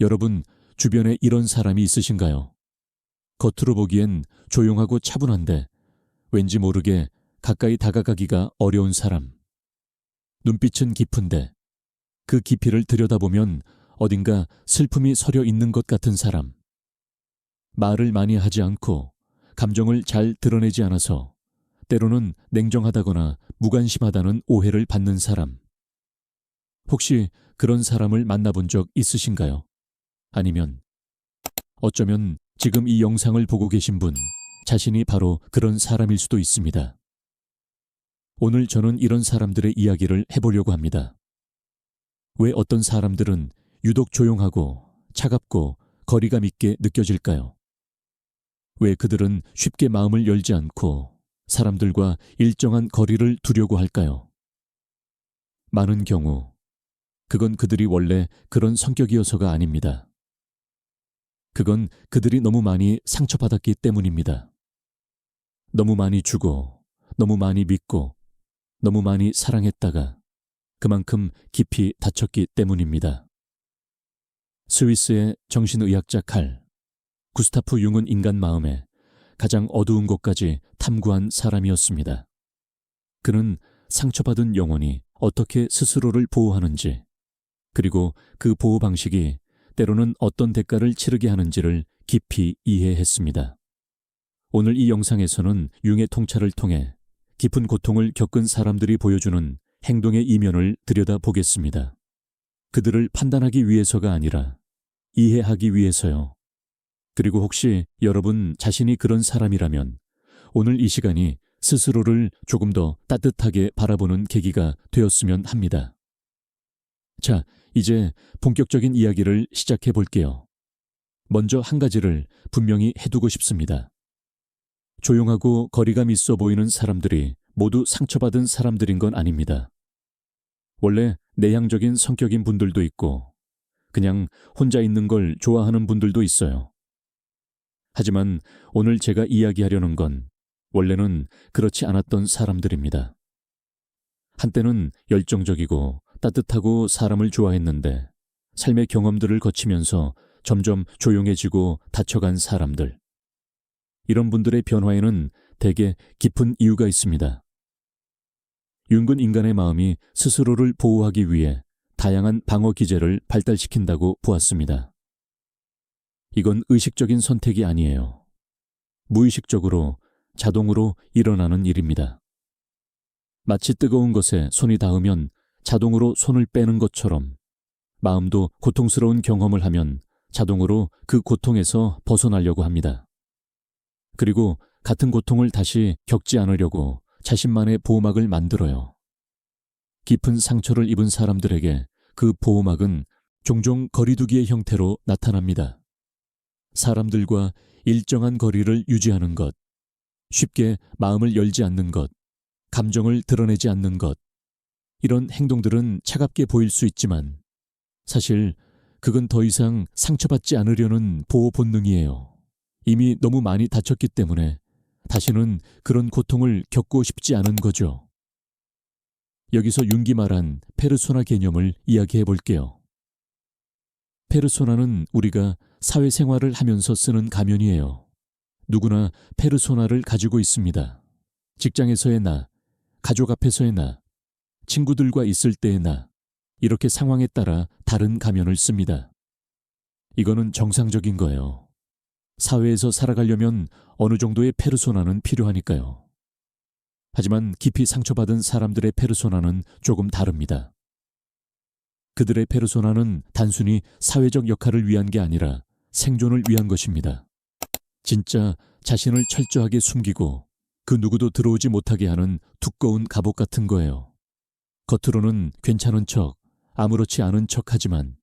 여러분, 주변에 이런 사람이 있으신가요? 겉으로 보기엔 조용하고 차분한데 왠지 모르게 가까이 다가가기가 어려운 사람. 눈빛은 깊은데 그 깊이를 들여다보면 어딘가 슬픔이 서려 있는 것 같은 사람. 말을 많이 하지 않고 감정을 잘 드러내지 않아서 때로는 냉정하다거나 무관심하다는 오해를 받는 사람. 혹시 그런 사람을 만나본 적 있으신가요? 아니면 어쩌면 지금 이 영상을 보고 계신 분 자신이 바로 그런 사람일 수도 있습니다. 오늘 저는 이런 사람들의 이야기를 해보려고 합니다. 왜 어떤 사람들은 유독 조용하고 차갑고 거리감 있게 느껴질까요? 왜 그들은 쉽게 마음을 열지 않고 사람들과 일정한 거리를 두려고 할까요? 많은 경우 그건 그들이 원래 그런 성격이어서가 아닙니다. 그건 그들이 너무 많이 상처받았기 때문입니다. 너무 많이 주고, 너무 많이 믿고, 너무 많이 사랑했다가 그만큼 깊이 다쳤기 때문입니다. 스위스의 정신의학자 칼 구스타프 융은 인간 마음의 가장 어두운 곳까지 탐구한 사람이었습니다. 그는 상처받은 영혼이 어떻게 스스로를 보호하는지, 그리고 그 보호 방식이 때로는 어떤 대가를 치르게 하는지를 깊이 이해했습니다. 오늘 이 영상에서는 융의 통찰을 통해 깊은 고통을 겪은 사람들이 보여주는 행동의 이면을 들여다보겠습니다. 그들을 판단하기 위해서가 아니라 이해하기 위해서요. 그리고 혹시 여러분 자신이 그런 사람이라면 오늘 이 시간이 스스로를 조금 더 따뜻하게 바라보는 계기가 되었으면 합니다. 자, 이제 본격적인 이야기를 시작해 볼게요. 먼저 한 가지를 분명히 해두고 싶습니다. 조용하고 거리감 있어 보이는 사람들이 모두 상처받은 사람들인 건 아닙니다. 원래 내향적인 성격인 분들도 있고 그냥 혼자 있는 걸 좋아하는 분들도 있어요. 하지만 오늘 제가 이야기하려는 건 원래는 그렇지 않았던 사람들입니다. 한때는 열정적이고 따뜻하고 사람을 좋아했는데 삶의 경험들을 거치면서 점점 조용해지고 다쳐간 사람들. 이런 분들의 변화에는 대개 깊은 이유가 있습니다. 융은 인간의 마음이 스스로를 보호하기 위해 다양한 방어 기제를 발달시킨다고 보았습니다. 이건 의식적인 선택이 아니에요. 무의식적으로 자동으로 일어나는 일입니다. 마치 뜨거운 것에 손이 닿으면 자동으로 손을 빼는 것처럼 마음도 고통스러운 경험을 하면 자동으로 그 고통에서 벗어나려고 합니다. 그리고 같은 고통을 다시 겪지 않으려고 자신만의 보호막을 만들어요. 깊은 상처를 입은 사람들에게 그 보호막은 종종 거리두기의 형태로 나타납니다. 사람들과 일정한 거리를 유지하는 것, 쉽게 마음을 열지 않는 것, 감정을 드러내지 않는 것, 이런 행동들은 차갑게 보일 수 있지만 사실 그건 더 이상 상처받지 않으려는 보호 본능이에요. 이미 너무 많이 다쳤기 때문에 다시는 그런 고통을 겪고 싶지 않은 거죠. 여기서 융이 말한 페르소나 개념을 이야기해 볼게요. 페르소나는 우리가 사회생활을 하면서 쓰는 가면이에요. 누구나 페르소나를 가지고 있습니다. 직장에서의 나, 가족 앞에서의 나, 친구들과 있을 때의 나, 이렇게 상황에 따라 다른 가면을 씁니다. 이거는 정상적인 거예요. 사회에서 살아가려면 어느 정도의 페르소나는 필요하니까요. 하지만 깊이 상처받은 사람들의 페르소나는 조금 다릅니다. 그들의 페르소나는 단순히 사회적 역할을 위한 게 아니라 생존을 위한 것입니다. 진짜 자신을 철저하게 숨기고 그 누구도 들어오지 못하게 하는 두꺼운 갑옷 같은 거예요. 겉으로는 괜찮은 척, 아무렇지 않은 척 하지만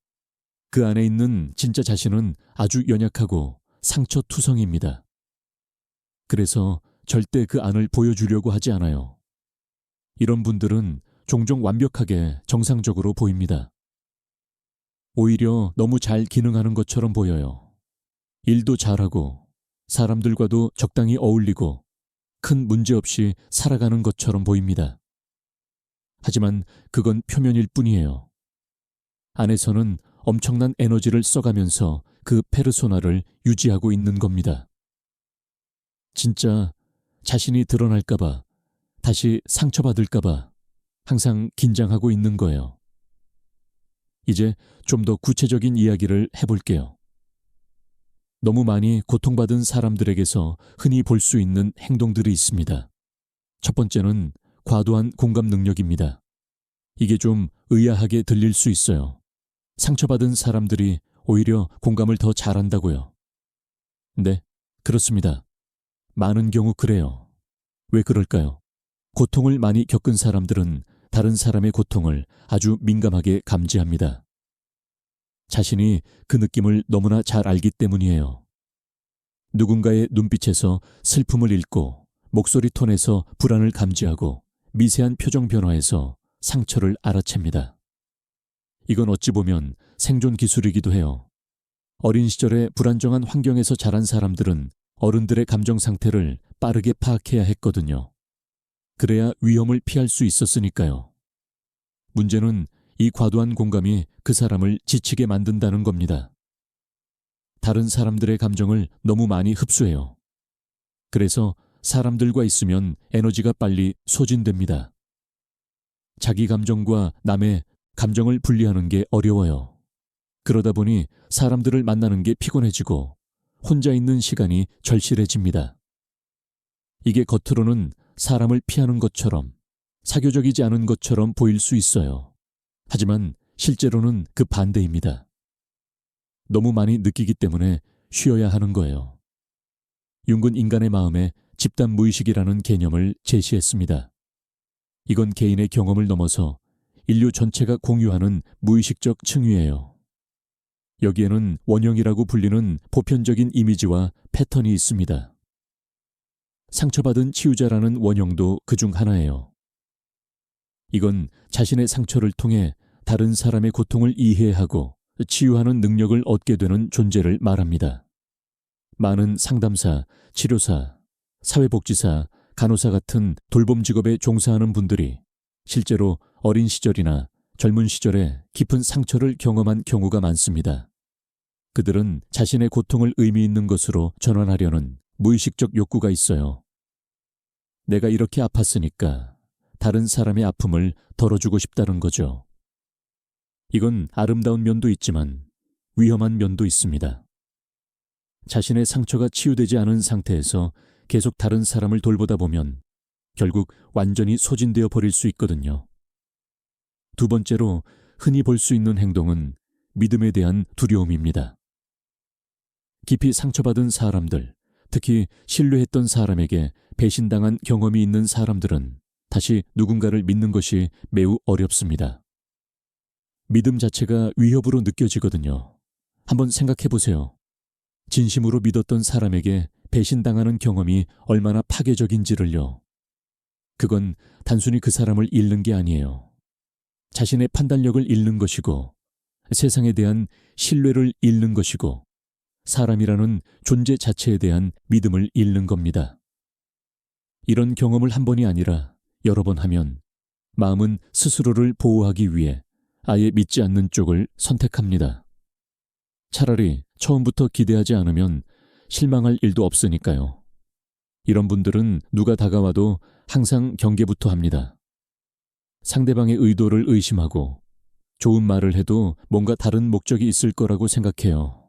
그 안에 있는 진짜 자신은 아주 연약하고 상처투성입니다. 그래서 절대 그 안을 보여주려고 하지 않아요. 이런 분들은 종종 완벽하게 정상적으로 보입니다. 오히려 너무 잘 기능하는 것처럼 보여요. 일도 잘하고 사람들과도 적당히 어울리고 큰 문제 없이 살아가는 것처럼 보입니다. 하지만 그건 표면일 뿐이에요. 안에서는 엄청난 에너지를 써가면서 그 페르소나를 유지하고 있는 겁니다. 진짜 자신이 드러날까봐, 다시 상처받을까봐 항상 긴장하고 있는 거예요. 이제 좀 더 구체적인 이야기를 해볼게요. 너무 많이 고통받은 사람들에게서 흔히 볼 수 있는 행동들이 있습니다. 첫 번째는 과도한 공감 능력입니다. 이게 좀 의아하게 들릴 수 있어요. 상처받은 사람들이 오히려 공감을 더 잘한다고요. 네, 그렇습니다. 많은 경우 그래요. 왜 그럴까요? 고통을 많이 겪은 사람들은 다른 사람의 고통을 아주 민감하게 감지합니다. 자신이 그 느낌을 너무나 잘 알기 때문이에요. 누군가의 눈빛에서 슬픔을 읽고 목소리 톤에서 불안을 감지하고 미세한 표정 변화에서 상처를 알아챕니다. 이건 어찌 보면 생존 기술이기도 해요. 어린 시절에 불안정한 환경에서 자란 사람들은 어른들의 감정 상태를 빠르게 파악해야 했거든요. 그래야 위험을 피할 수 있었으니까요. 문제는 이 과도한 공감이 그 사람을 지치게 만든다는 겁니다. 다른 사람들의 감정을 너무 많이 흡수해요. 그래서 사람들과 있으면 에너지가 빨리 소진됩니다. 자기 감정과 남의 감정을 분리하는 게 어려워요. 그러다 보니 사람들을 만나는 게 피곤해지고 혼자 있는 시간이 절실해집니다. 이게 겉으로는 사람을 피하는 것처럼, 사교적이지 않은 것처럼 보일 수 있어요. 하지만 실제로는 그 반대입니다. 너무 많이 느끼기 때문에 쉬어야 하는 거예요. 융은 인간의 마음에 집단 무의식이라는 개념을 제시했습니다. 이건 개인의 경험을 넘어서 인류 전체가 공유하는 무의식적 층위예요. 여기에는 원형이라고 불리는 보편적인 이미지와 패턴이 있습니다. 상처받은 치유자라는 원형도 그중 하나예요. 이건 자신의 상처를 통해 다른 사람의 고통을 이해하고 치유하는 능력을 얻게 되는 존재를 말합니다. 많은 상담사, 치료사, 사회복지사, 간호사 같은 돌봄 직업에 종사하는 분들이 실제로 어린 시절이나 젊은 시절에 깊은 상처를 경험한 경우가 많습니다. 그들은 자신의 고통을 의미 있는 것으로 전환하려는 무의식적 욕구가 있어요. 내가 이렇게 아팠으니까 다른 사람의 아픔을 덜어주고 싶다는 거죠. 이건 아름다운 면도 있지만 위험한 면도 있습니다. 자신의 상처가 치유되지 않은 상태에서 계속 다른 사람을 돌보다 보면 결국 완전히 소진되어 버릴 수 있거든요. 두 번째로 흔히 볼 수 있는 행동은 믿음에 대한 두려움입니다. 깊이 상처받은 사람들, 특히 신뢰했던 사람에게 배신당한 경험이 있는 사람들은 다시 누군가를 믿는 것이 매우 어렵습니다. 믿음 자체가 위협으로 느껴지거든요. 한번 생각해 보세요. 진심으로 믿었던 사람에게 배신당하는 경험이 얼마나 파괴적인지를요. 그건 단순히 그 사람을 잃는 게 아니에요. 자신의 판단력을 잃는 것이고, 세상에 대한 신뢰를 잃는 것이고, 사람이라는 존재 자체에 대한 믿음을 잃는 겁니다. 이런 경험을 한 번이 아니라 여러 번 하면 마음은 스스로를 보호하기 위해 아예 믿지 않는 쪽을 선택합니다. 차라리 처음부터 기대하지 않으면 실망할 일도 없으니까요. 이런 분들은 누가 다가와도 항상 경계부터 합니다. 상대방의 의도를 의심하고 좋은 말을 해도 뭔가 다른 목적이 있을 거라고 생각해요.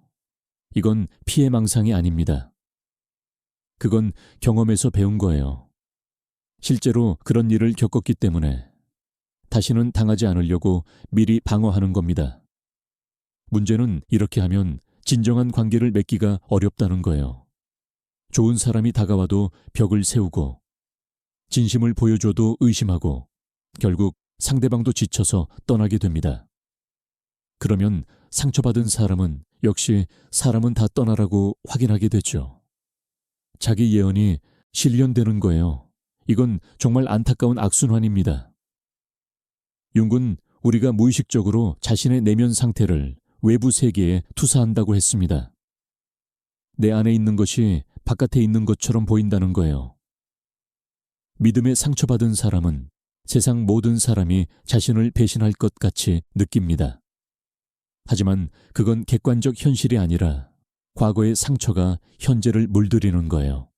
이건 피해망상이 아닙니다. 그건 경험에서 배운 거예요. 실제로 그런 일을 겪었기 때문에 다시는 당하지 않으려고 미리 방어하는 겁니다. 문제는 이렇게 하면 진정한 관계를 맺기가 어렵다는 거예요. 좋은 사람이 다가와도 벽을 세우고 진심을 보여줘도 의심하고 결국 상대방도 지쳐서 떠나게 됩니다. 그러면 상처받은 사람은 역시 사람은 다 떠나라고 확인하게 되죠. 자기 예언이 실현되는 거예요. 이건 정말 안타까운 악순환입니다. 융은 우리가 무의식적으로 자신의 내면 상태를 외부 세계에 투사한다고 했습니다. 내 안에 있는 것이 바깥에 있는 것처럼 보인다는 거예요. 믿음에 상처받은 사람은 세상 모든 사람이 자신을 배신할 것 같이 느낍니다. 하지만 그건 객관적 현실이 아니라 과거의 상처가 현재를 물들이는 거예요.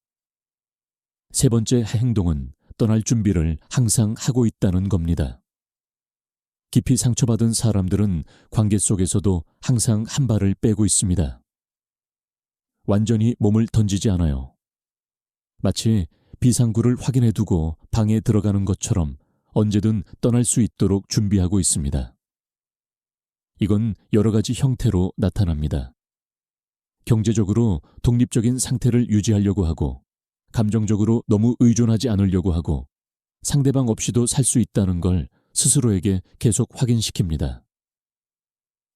세 번째 행동은 떠날 준비를 항상 하고 있다는 겁니다. 깊이 상처받은 사람들은 관계 속에서도 항상 한 발을 빼고 있습니다. 완전히 몸을 던지지 않아요. 마치 비상구를 확인해 두고 방에 들어가는 것처럼 언제든 떠날 수 있도록 준비하고 있습니다. 이건 여러 가지 형태로 나타납니다. 경제적으로 독립적인 상태를 유지하려고 하고, 감정적으로 너무 의존하지 않으려고 하고, 상대방 없이도 살 수 있다는 걸 스스로에게 계속 확인시킵니다.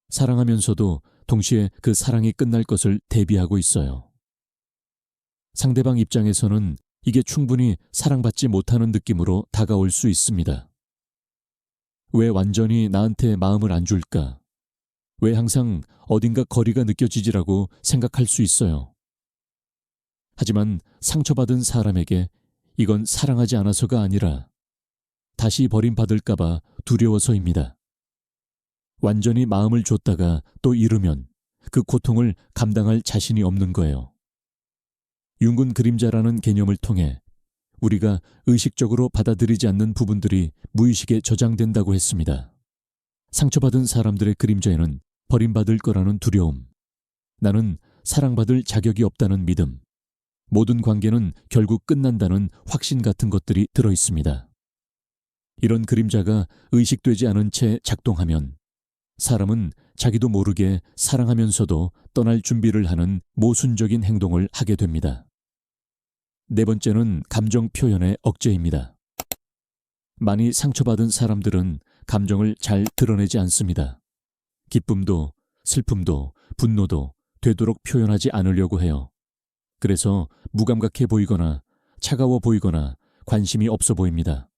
사랑하면서도 동시에 그 사랑이 끝날 것을 대비하고 있어요. 상대방 입장에서는 이게 충분히 사랑받지 못하는 느낌으로 다가올 수 있습니다. 왜 완전히 나한테 마음을 안 줄까? 왜 항상 어딘가 거리가 느껴지지라고 생각할 수 있어요. 하지만 상처받은 사람에게 이건 사랑하지 않아서가 아니라 다시 버림받을까봐 두려워서입니다. 완전히 마음을 줬다가 또 잃으면 그 고통을 감당할 자신이 없는 거예요. 윤군 그림자라는 개념을 통해 우리가 의식적으로 받아들이지 않는 부분들이 무의식에 저장된다고 했습니다. 상처받은 사람들의 그림자에는 버림받을 거라는 두려움, 나는 사랑받을 자격이 없다는 믿음, 모든 관계는 결국 끝난다는 확신 같은 것들이 들어 있습니다. 이런 그림자가 의식되지 않은 채 작동하면 사람은 자기도 모르게 사랑하면서도 떠날 준비를 하는 모순적인 행동을 하게 됩니다. 네 번째는 감정 표현의 억제입니다. 많이 상처받은 사람들은 감정을 잘 드러내지 않습니다. 기쁨도 슬픔도 분노도 되도록 표현하지 않으려고 해요. 그래서 무감각해 보이거나 차가워 보이거나 관심이 없어 보입니다.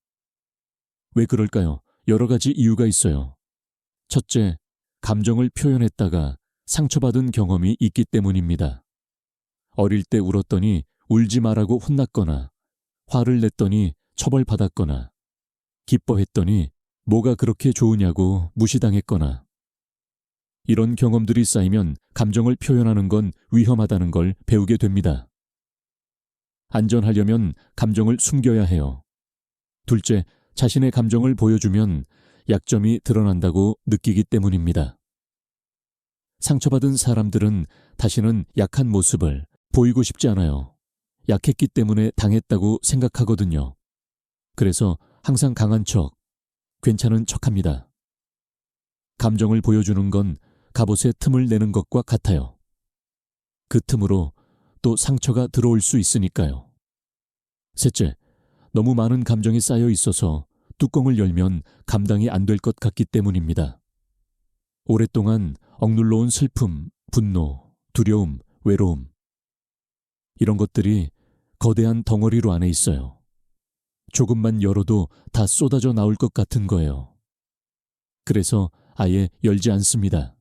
왜 그럴까요? 여러 가지 이유가 있어요. 첫째, 감정을 표현했다가 상처받은 경험이 있기 때문입니다. 어릴 때 울었더니 울지 말라고 혼났거나, 화를 냈더니 처벌받았거나, 기뻐했더니 뭐가 그렇게 좋으냐고 무시당했거나, 이런 경험들이 쌓이면 감정을 표현하는 건 위험하다는 걸 배우게 됩니다. 안전하려면 감정을 숨겨야 해요. 둘째, 자신의 감정을 보여주면 약점이 드러난다고 느끼기 때문입니다. 상처받은 사람들은 다시는 약한 모습을 보이고 싶지 않아요. 약했기 때문에 당했다고 생각하거든요. 그래서 항상 강한 척, 괜찮은 척합니다. 감정을 보여주는 건 갑옷에 틈을 내는 것과 같아요. 그 틈으로 또 상처가 들어올 수 있으니까요. 셋째, 너무 많은 감정이 쌓여 있어서 뚜껑을 열면 감당이 안 될 것 같기 때문입니다. 오랫동안 억눌러온 슬픔, 분노, 두려움, 외로움, 이런 것들이 거대한 덩어리로 안에 있어요. 조금만 열어도 다 쏟아져 나올 것 같은 거예요. 그래서 아예 열지 않습니다.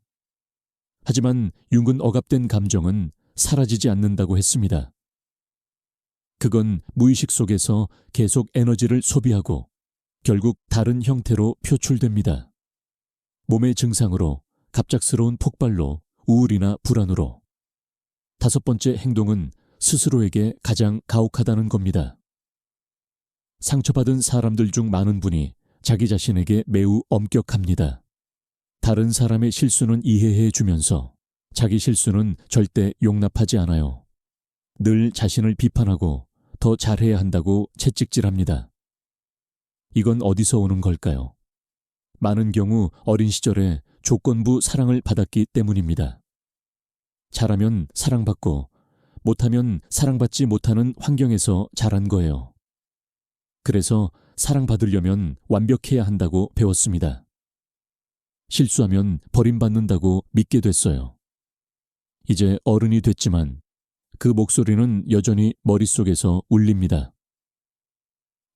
하지만 윤근 억압된 감정은 사라지지 않는다고 했습니다. 그건 무의식 속에서 계속 에너지를 소비하고 결국 다른 형태로 표출됩니다. 몸의 증상으로, 갑작스러운 폭발로, 우울이나 불안으로. 다섯 번째 행동은 스스로에게 가장 가혹하다는 겁니다. 상처받은 사람들 중 많은 분이 자기 자신에게 매우 엄격합니다. 다른 사람의 실수는 이해해 주면서 자기 실수는 절대 용납하지 않아요. 늘 자신을 비판하고 더 잘해야 한다고 채찍질합니다. 이건 어디서 오는 걸까요? 많은 경우 어린 시절에 조건부 사랑을 받았기 때문입니다. 잘하면 사랑받고 못하면 사랑받지 못하는 환경에서 자란 거예요. 그래서 사랑받으려면 완벽해야 한다고 배웠습니다. 실수하면 버림받는다고 믿게 됐어요. 이제 어른이 됐지만 그 목소리는 여전히 머릿속에서 울립니다.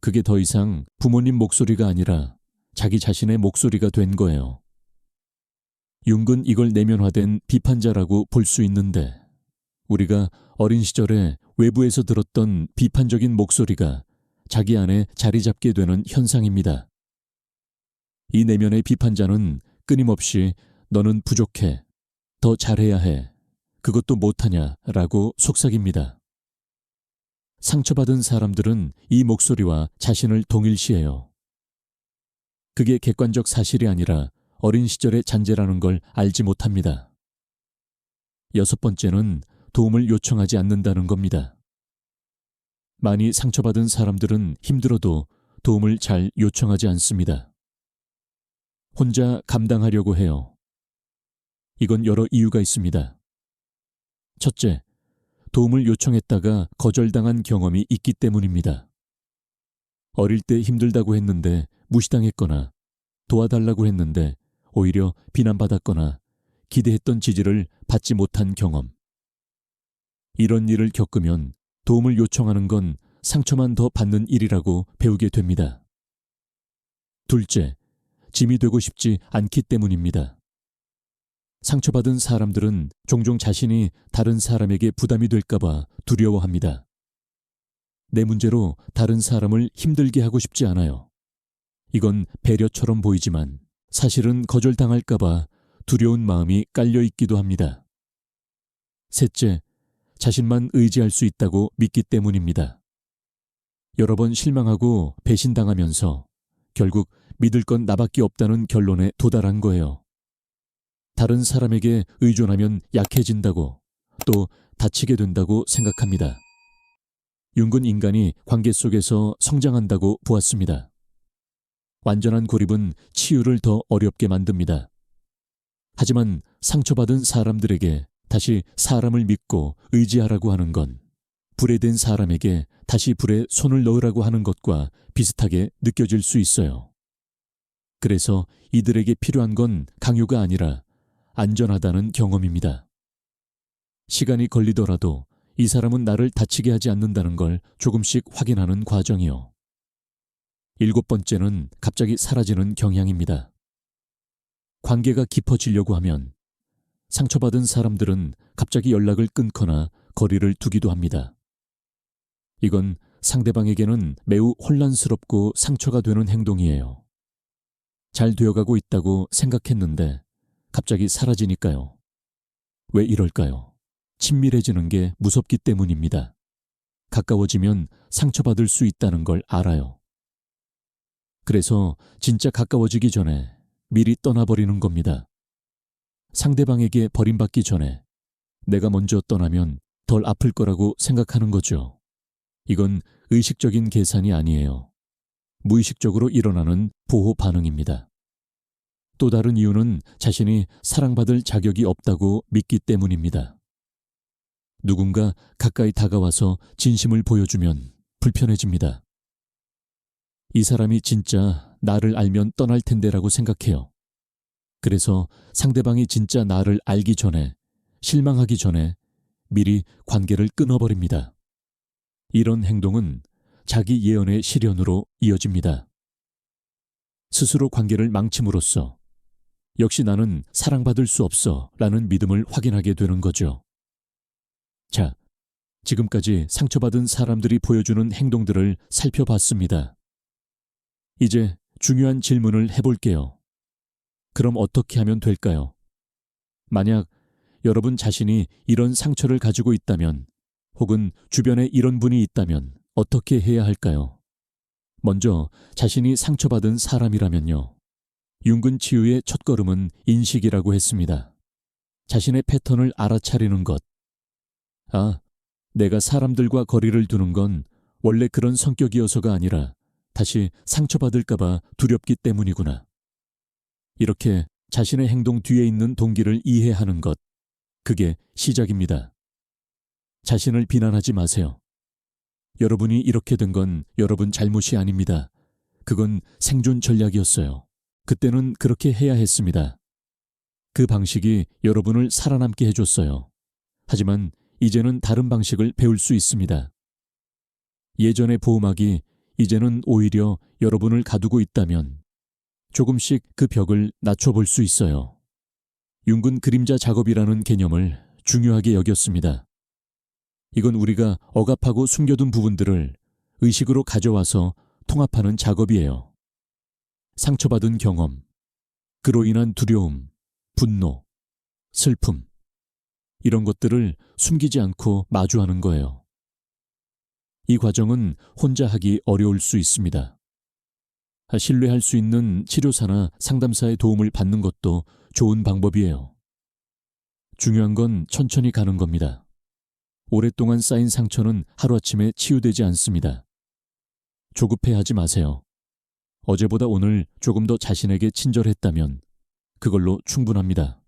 그게 더 이상 부모님 목소리가 아니라 자기 자신의 목소리가 된 거예요. 융은 이걸 내면화된 비판자라고 볼 수 있는데 우리가 어린 시절에 외부에서 들었던 비판적인 목소리가 자기 안에 자리 잡게 되는 현상입니다. 이 내면의 비판자는 끊임없이 너는 부족해. 더 잘해야 해. 그것도 못하냐 라고 속삭입니다. 상처받은 사람들은 이 목소리와 자신을 동일시해요. 그게 객관적 사실이 아니라 어린 시절의 잔재라는 걸 알지 못합니다. 여섯 번째는 도움을 요청하지 않는다는 겁니다. 많이 상처받은 사람들은 힘들어도 도움을 잘 요청하지 않습니다. 혼자 감당하려고 해요. 이건 여러 이유가 있습니다. 첫째, 도움을 요청했다가 거절당한 경험이 있기 때문입니다. 어릴 때 힘들다고 했는데 무시당했거나 도와달라고 했는데 오히려 비난받았거나 기대했던 지지를 받지 못한 경험. 이런 일을 겪으면 도움을 요청하는 건 상처만 더 받는 일이라고 배우게 됩니다. 둘째, 짐이 되고 싶지 않기 때문입니다. 상처받은 사람들은 종종 자신이 다른 사람에게 부담이 될까봐 두려워합니다. 내 문제로 다른 사람을 힘들게 하고 싶지 않아요. 이건 배려처럼 보이지만 사실은 거절당할까봐 두려운 마음이 깔려있기도 합니다. 셋째, 자신만 의지할 수 있다고 믿기 때문입니다. 여러 번 실망하고 배신당하면서 결국 믿을 건 나밖에 없다는 결론에 도달한 거예요. 다른 사람에게 의존하면 약해진다고, 또 다치게 된다고 생각합니다. 융은 인간이 관계 속에서 성장한다고 보았습니다. 완전한 고립은 치유를 더 어렵게 만듭니다. 하지만 상처받은 사람들에게 다시 사람을 믿고 의지하라고 하는 건 불에 댄 사람에게 다시 불에 손을 넣으라고 하는 것과 비슷하게 느껴질 수 있어요. 그래서 이들에게 필요한 건 강요가 아니라 안전하다는 경험입니다. 시간이 걸리더라도 이 사람은 나를 다치게 하지 않는다는 걸 조금씩 확인하는 과정이요. 일곱 번째는 갑자기 사라지는 경향입니다. 관계가 깊어지려고 하면 상처받은 사람들은 갑자기 연락을 끊거나 거리를 두기도 합니다. 이건 상대방에게는 매우 혼란스럽고 상처가 되는 행동이에요. 잘 되어가고 있다고 생각했는데 갑자기 사라지니까요. 왜 이럴까요? 친밀해지는 게 무섭기 때문입니다. 가까워지면 상처받을 수 있다는 걸 알아요. 그래서 진짜 가까워지기 전에 미리 떠나버리는 겁니다. 상대방에게 버림받기 전에 내가 먼저 떠나면 덜 아플 거라고 생각하는 거죠. 이건 의식적인 계산이 아니에요. 무의식적으로 일어나는 보호 반응입니다. 또 다른 이유는 자신이 사랑받을 자격이 없다고 믿기 때문입니다. 누군가 가까이 다가와서 진심을 보여주면 불편해집니다. 이 사람이 진짜 나를 알면 떠날 텐데라고 생각해요. 그래서 상대방이 진짜 나를 알기 전에, 실망하기 전에 미리 관계를 끊어버립니다. 이런 행동은 자기 예언의 실현으로 이어집니다. 스스로 관계를 망침으로써 역시 나는 사랑받을 수 없어 라는 믿음을 확인하게 되는 거죠. 자, 지금까지 상처받은 사람들이 보여주는 행동들을 살펴봤습니다. 이제 중요한 질문을 해볼게요. 그럼 어떻게 하면 될까요? 만약 여러분 자신이 이런 상처를 가지고 있다면, 혹은 주변에 이런 분이 있다면 어떻게 해야 할까요? 먼저 자신이 상처받은 사람이라면요. 융은 치유의 첫걸음은 인식이라고 했습니다. 자신의 패턴을 알아차리는 것. 아, 내가 사람들과 거리를 두는 건 원래 그런 성격이어서가 아니라 다시 상처받을까봐 두렵기 때문이구나. 이렇게 자신의 행동 뒤에 있는 동기를 이해하는 것. 그게 시작입니다. 자신을 비난하지 마세요. 여러분이 이렇게 된 건 여러분 잘못이 아닙니다. 그건 생존 전략이었어요. 그때는 그렇게 해야 했습니다. 그 방식이 여러분을 살아남게 해줬어요. 하지만 이제는 다른 방식을 배울 수 있습니다. 예전의 보호막이 이제는 오히려 여러분을 가두고 있다면 조금씩 그 벽을 낮춰볼 수 있어요. 융은 그림자 작업이라는 개념을 중요하게 여겼습니다. 이건 우리가 억압하고 숨겨둔 부분들을 의식으로 가져와서 통합하는 작업이에요. 상처받은 경험, 그로 인한 두려움, 분노, 슬픔, 이런 것들을 숨기지 않고 마주하는 거예요. 이 과정은 혼자 하기 어려울 수 있습니다. 신뢰할 수 있는 치료사나 상담사의 도움을 받는 것도 좋은 방법이에요. 중요한 건 천천히 가는 겁니다. 오랫동안 쌓인 상처는 하루아침에 치유되지 않습니다. 조급해하지 마세요. 어제보다 오늘 조금 더 자신에게 친절했다면 그걸로 충분합니다.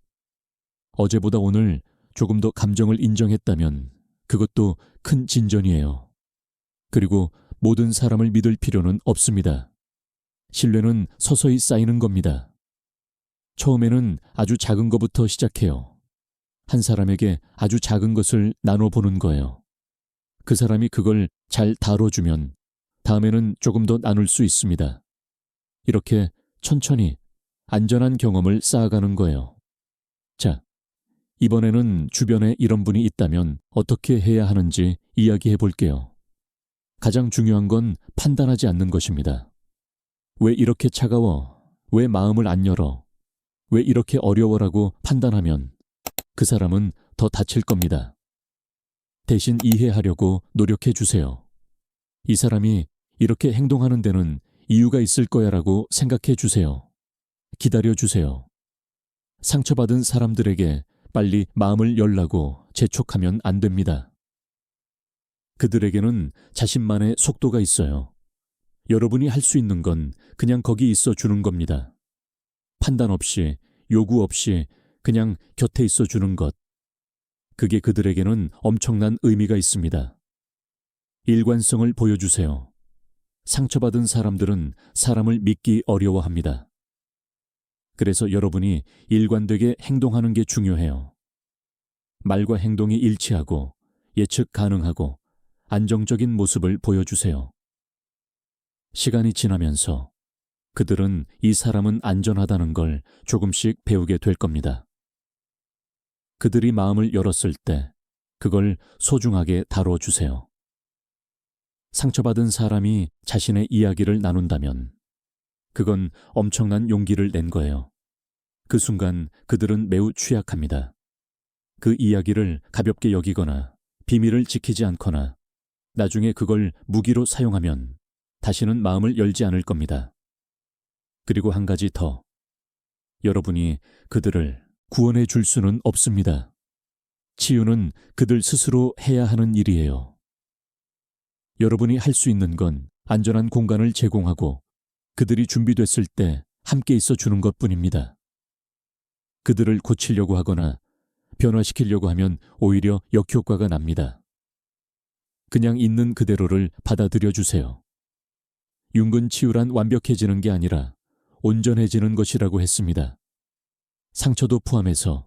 어제보다 오늘 조금 더 감정을 인정했다면 그것도 큰 진전이에요. 그리고 모든 사람을 믿을 필요는 없습니다. 신뢰는 서서히 쌓이는 겁니다. 처음에는 아주 작은 것부터 시작해요. 한 사람에게 아주 작은 것을 나눠보는 거예요. 그 사람이 그걸 잘 다뤄주면 다음에는 조금 더 나눌 수 있습니다. 이렇게 천천히 안전한 경험을 쌓아가는 거예요. 자, 이번에는 주변에 이런 분이 있다면 어떻게 해야 하는지 이야기해 볼게요. 가장 중요한 건 판단하지 않는 것입니다. 왜 이렇게 차가워? 왜 마음을 안 열어? 왜 이렇게 어려워라고 판단하면 그 사람은 더 다칠 겁니다. 대신 이해하려고 노력해 주세요. 이 사람이 이렇게 행동하는 데는 이유가 있을 거야라고 생각해 주세요. 기다려 주세요. 상처받은 사람들에게 빨리 마음을 열라고 재촉하면 안 됩니다. 그들에게는 자신만의 속도가 있어요. 여러분이 할 수 있는 건 그냥 거기 있어 주는 겁니다. 판단 없이, 요구 없이 그냥 곁에 있어 주는 것. 그게 그들에게는 엄청난 의미가 있습니다. 일관성을 보여주세요. 상처받은 사람들은 사람을 믿기 어려워합니다. 그래서 여러분이 일관되게 행동하는 게 중요해요. 말과 행동이 일치하고 예측 가능하고 안정적인 모습을 보여주세요. 시간이 지나면서 그들은 이 사람은 안전하다는 걸 조금씩 배우게 될 겁니다. 그들이 마음을 열었을 때 그걸 소중하게 다뤄주세요. 상처받은 사람이 자신의 이야기를 나눈다면 그건 엄청난 용기를 낸 거예요. 그 순간 그들은 매우 취약합니다. 그 이야기를 가볍게 여기거나 비밀을 지키지 않거나 나중에 그걸 무기로 사용하면 다시는 마음을 열지 않을 겁니다. 그리고 한 가지 더. 여러분이 그들을 구원해 줄 수는 없습니다. 치유는 그들 스스로 해야 하는 일이에요. 여러분이 할 수 있는 건 안전한 공간을 제공하고 그들이 준비됐을 때 함께 있어 주는 것뿐입니다. 그들을 고치려고 하거나 변화시키려고 하면 오히려 역효과가 납니다. 그냥 있는 그대로를 받아들여 주세요. 윤근 치유란 완벽해지는 게 아니라 온전해지는 것이라고 했습니다. 상처도 포함해서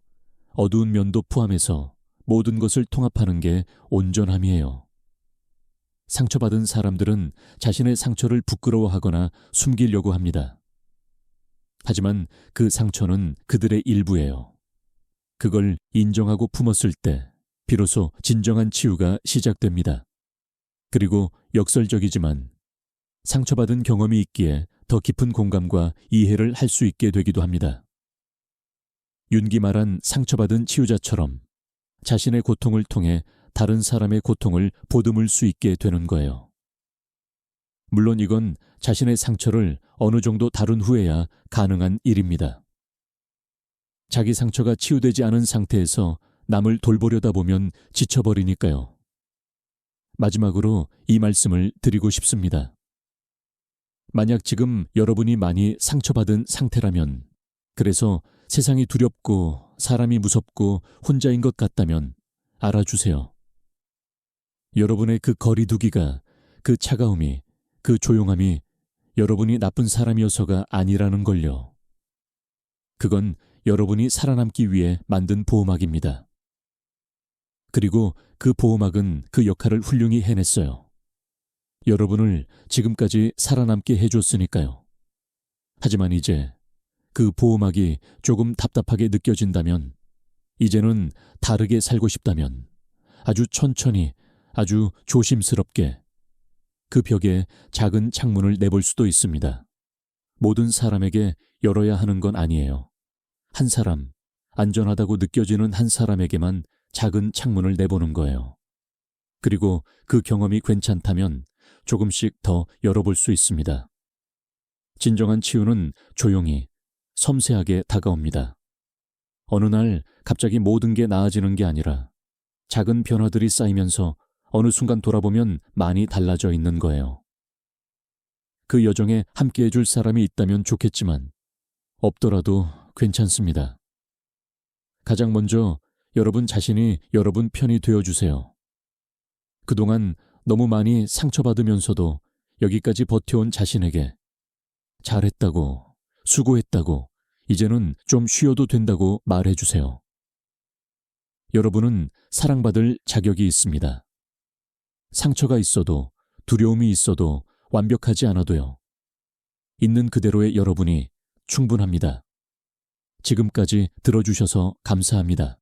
어두운 면도 포함해서 모든 것을 통합하는 게 온전함이에요. 상처받은 사람들은 자신의 상처를 부끄러워하거나 숨기려고 합니다. 하지만 그 상처는 그들의 일부예요. 그걸 인정하고 품었을 때 비로소 진정한 치유가 시작됩니다. 그리고 역설적이지만 상처받은 경험이 있기에 더 깊은 공감과 이해를 할 수 있게 되기도 합니다. 윤기 말한 상처받은 치유자처럼 자신의 고통을 통해 다른 사람의 고통을 보듬을 수 있게 되는 거예요. 물론 이건 자신의 상처를 어느 정도 다룬 후에야 가능한 일입니다. 자기 상처가 치유되지 않은 상태에서 남을 돌보려다 보면 지쳐버리니까요. 마지막으로 이 말씀을 드리고 싶습니다. 만약 지금 여러분이 많이 상처받은 상태라면, 그래서 세상이 두렵고 사람이 무섭고 혼자인 것 같다면 알아주세요. 여러분의 그 거리두기가, 그 차가움이, 그 조용함이 여러분이 나쁜 사람이어서가 아니라는 걸요. 그건 여러분이 살아남기 위해 만든 보호막입니다. 그리고 그 보호막은 그 역할을 훌륭히 해냈어요. 여러분을 지금까지 살아남게 해줬으니까요. 하지만 이제 그 보호막이 조금 답답하게 느껴진다면, 이제는 다르게 살고 싶다면 아주 천천히, 아주 조심스럽게 그 벽에 작은 창문을 내볼 수도 있습니다. 모든 사람에게 열어야 하는 건 아니에요. 한 사람, 안전하다고 느껴지는 한 사람에게만 작은 창문을 내보는 거예요. 그리고 그 경험이 괜찮다면 조금씩 더 열어볼 수 있습니다. 진정한 치유는 조용히, 섬세하게 다가옵니다. 어느 날 갑자기 모든 게 나아지는 게 아니라 작은 변화들이 쌓이면서 어느 순간 돌아보면 많이 달라져 있는 거예요. 그 여정에 함께 해줄 사람이 있다면 좋겠지만 없더라도 괜찮습니다. 가장 먼저 여러분 자신이 여러분 편이 되어주세요. 그동안 너무 많이 상처받으면서도 여기까지 버텨온 자신에게 잘했다고, 수고했다고, 이제는 좀 쉬어도 된다고 말해주세요. 여러분은 사랑받을 자격이 있습니다. 상처가 있어도, 두려움이 있어도 완벽하지 않아도요. 있는 그대로의 여러분이 충분합니다. 지금까지 들어주셔서 감사합니다.